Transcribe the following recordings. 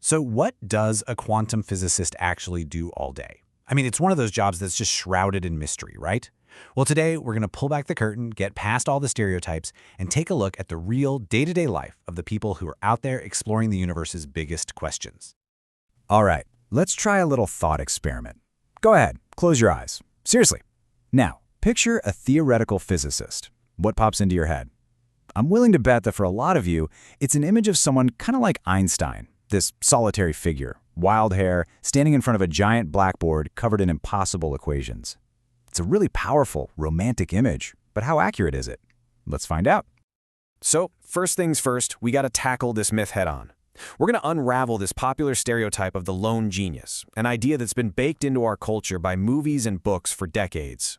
So what does a quantum physicist actually do all day? I mean, it's one of those jobs that's just shrouded in mystery, right? Well, today we're going to pull back the curtain, get past all the stereotypes, and take a look at the real day-to-day life of the people who are out there exploring the universe's biggest questions. All right, let's try a little thought experiment. Go ahead, close your eyes. Seriously. Now, picture a theoretical physicist. What pops into your head? I'm willing to bet that for a lot of you, it's an image of someone kind of like Einstein, this solitary figure, wild hair, standing in front of a giant blackboard covered in impossible equations. It's a really powerful, romantic image, but how accurate is it? Let's find out. So, first things first, we gotta tackle this myth head-on. We're gonna unravel this popular stereotype of the lone genius, an idea that's been baked into our culture by movies and books for decades.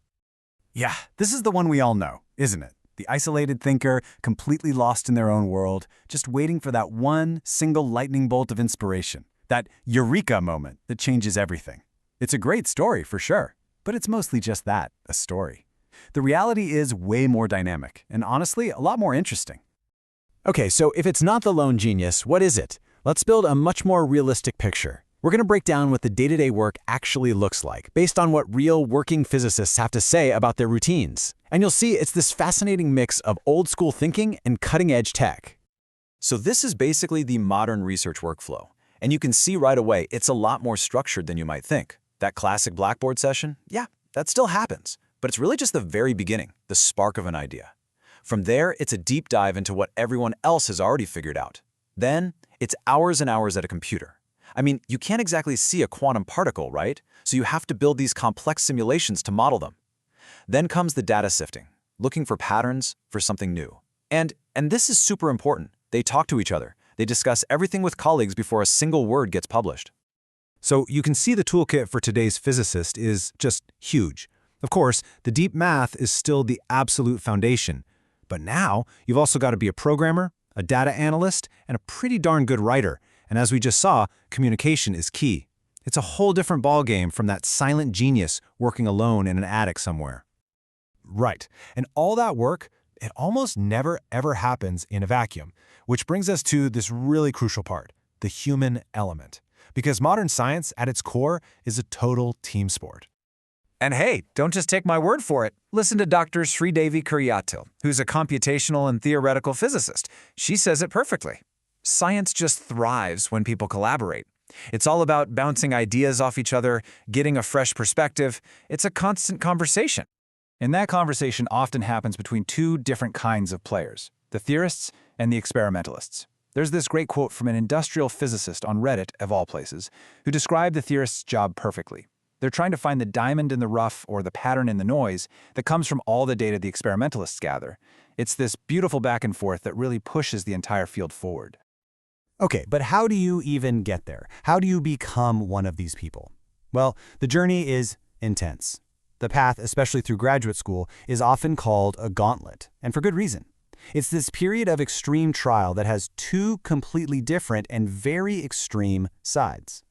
Yeah, this is the one we all know, isn't it? The isolated thinker, completely lost in their own world, just waiting for that one single lightning bolt of inspiration, that eureka moment that changes everything. It's a great story, for sure, but it's mostly just that, a story. The reality is way more dynamic, and honestly, a lot more interesting. Okay, so if it's not the lone genius, what is it? Let's build a much more realistic picture. We're going to break down what the day-to-day work actually looks like, based on what real working physicists have to say about their routines. And you'll see it's this fascinating mix of old-school thinking and cutting-edge tech. So this is basically the modern research workflow. And you can see right away it's a lot more structured than you might think. That classic Blackboard session? Yeah, that still happens. But it's really just the very beginning, the spark of an idea. From there, it's a deep dive into what everyone else has already figured out. Then, it's hours and hours at a computer. I mean, you can't exactly see a quantum particle, right? So you have to build these complex simulations to model them. Then comes the data sifting, looking for patterns, for something new. And this is super important. They talk to each other. They discuss everything with colleagues before a single word gets published. So you can see the toolkit for today's physicist is just huge. Of course, the deep math is still the absolute foundation. But now, you've also got to be a programmer, a data analyst, and a pretty darn good writer. And as we just saw, communication is key. It's a whole different ballgame from that silent genius working alone in an attic somewhere. Right. And all that work, it almost never ever happens in a vacuum, which brings us to this really crucial part, the human element. Because modern science, at its core, is a total team sport. And hey, don't just take my word for it. Listen to Dr. Sridevi Kuryatil, who's a computational and theoretical physicist. She says it perfectly. Science just thrives when people collaborate. It's all about bouncing ideas off each other, getting a fresh perspective. It's a constant conversation. And that conversation often happens between two different kinds of players, the theorists and the experimentalists. There's this great quote from an industrial physicist on Reddit, of all places, who described the theorist's job perfectly. They're trying to find the diamond in the rough or the pattern in the noise that comes from all the data the experimentalists gather. It's this beautiful back and forth that really pushes the entire field forward. Okay, but how do you even get there? How do you become one of these people? Well, the journey is intense. The path, especially through graduate school, is often called a gauntlet, and for good reason. It's this period of extreme trial that has two completely different and very extreme sides.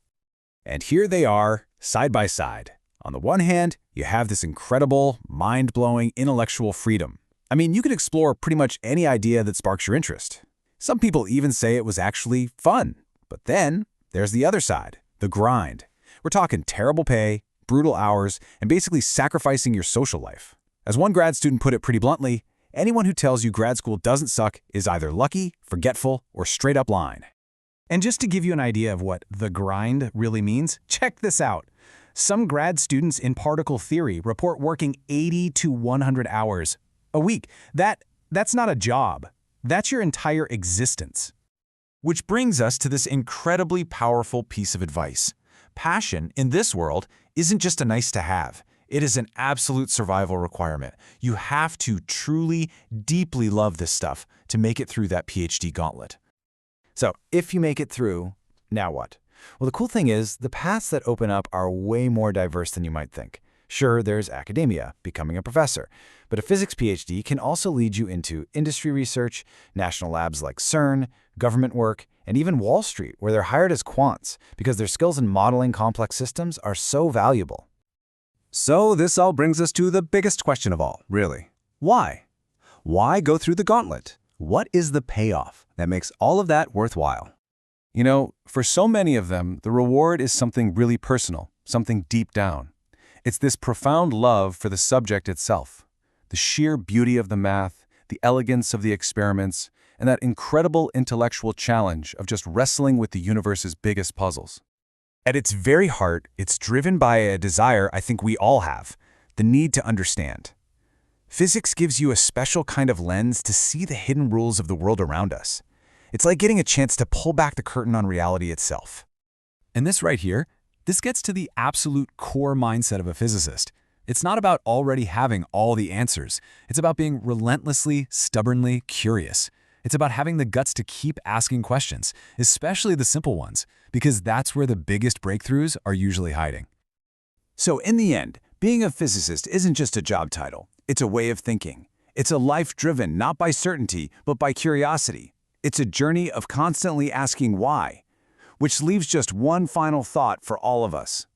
And here they are, side by side. On the one hand, you have this incredible, mind-blowing intellectual freedom. I mean, you could explore pretty much any idea that sparks your interest. Some people even say it was actually fun. But then, there's the other side, the grind. We're talking terrible pay, brutal hours, and basically sacrificing your social life. As one grad student put it pretty bluntly, anyone who tells you grad school doesn't suck is either lucky, forgetful, or straight up lying. And just to give you an idea of what the grind really means, check this out. Some grad students in particle theory report working 80 to 100 hours a week. That's not a job. That's your entire existence. Which brings us to this incredibly powerful piece of advice. Passion, in this world, isn't just a nice to have. It is an absolute survival requirement. You have to truly, deeply love this stuff to make it through that PhD gauntlet. So, if you make it through, now what? Well, the cool thing is, the paths that open up are way more diverse than you might think. Sure, there's academia, becoming a professor, but a physics PhD can also lead you into industry research, national labs like CERN, government work, and even Wall Street, where they're hired as quants because their skills in modeling complex systems are so valuable. So this all brings us to the biggest question of all, really. Why? Why go through the gauntlet? What is the payoff that makes all of that worthwhile? You know, for so many of them, the reward is something really personal, something deep down. It's this profound love for the subject itself, the sheer beauty of the math, the elegance of the experiments, and that incredible intellectual challenge of just wrestling with the universe's biggest puzzles. At its very heart, it's driven by a desire I think we all have, the need to understand. Physics gives you a special kind of lens to see the hidden rules of the world around us. It's like getting a chance to pull back the curtain on reality itself. And this right here, this gets to the absolute core mindset of a physicist. It's not about already having all the answers. It's about being relentlessly, stubbornly curious. It's about having the guts to keep asking questions, especially the simple ones, because that's where the biggest breakthroughs are usually hiding. So in the end, being a physicist isn't just a job title. It's a way of thinking. It's a life driven not by certainty, but by curiosity. It's a journey of constantly asking why, which leaves just one final thought for all of us.